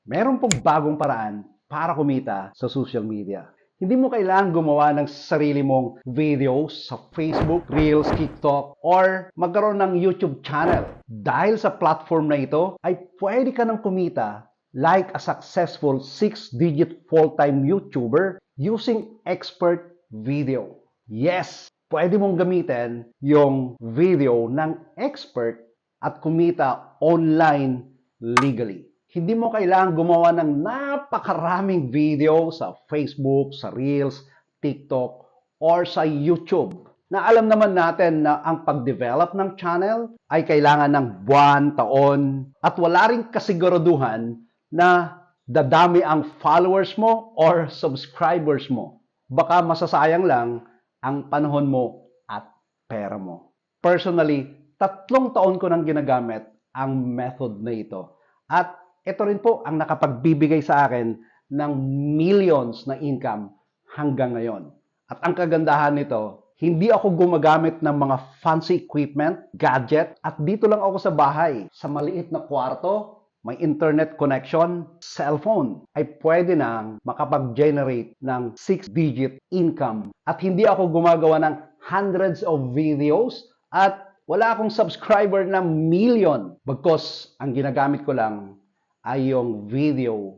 Meron pong bagong paraan para kumita sa social media. Hindi mo kailangang gumawa ng sarili mong videos sa Facebook, Reels, TikTok, or magkaroon ng YouTube channel. Dahil sa platform na ito, ay pwede ka nang kumita like a successful 6-digit full-time YouTuber using expert video. Yes, pwede mong gamitin yung video ng expert at kumita online legally. Hindi mo kailangang gumawa ng napakaraming video sa Facebook, sa Reels, TikTok, or sa YouTube. Na alam naman natin na ang pag-develop ng channel ay kailangan ng buwan, taon, at wala rin kasiguraduhan na dadami ang followers mo or subscribers mo. Baka masasayang lang ang panahon mo at pera mo. Personally, 3 taon ko nang ginagamit ang method na ito. At ito rin po ang nakapagbibigay sa akin ng millions na income hanggang ngayon. At ang kagandahan nito, hindi ako gumagamit ng mga fancy equipment, gadget, at dito lang ako sa bahay, sa maliit na kwarto, may internet connection, cellphone, ay pwede nang makapag-generate ng 6-digit income. At hindi ako gumagawa ng hundreds of videos at wala akong subscriber na million. Bagkus, ang ginagamit ko lang ay yung video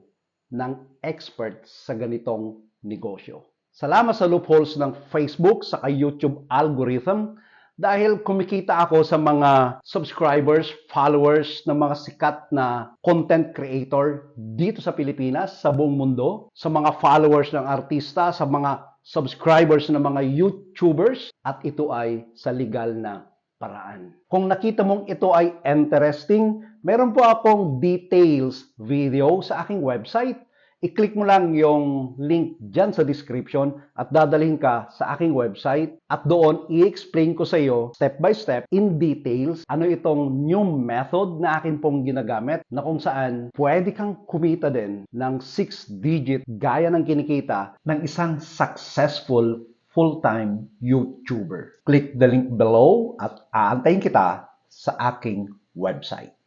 ng expert sa ganitong negosyo. Salamat sa loopholes ng Facebook sa YouTube algorithm dahil kumikita ako sa mga subscribers, followers ng mga sikat na content creator dito sa Pilipinas, sa buong mundo, sa mga followers ng artista, sa mga subscribers ng mga YouTubers, at ito ay sa legal na paraan. Kung nakita mong ito ay interesting, meron po akong details video sa aking website. I-click mo lang yung link dyan sa description at dadalhin ka sa aking website at doon i-explain ko sa iyo step by step in details ano itong new method na akin pong ginagamit na kung saan pwede kang kumita din ng 6-digit gaya ng kinikita ng isang successful full-time YouTuber. Click the link below at aantayin kita sa aking website.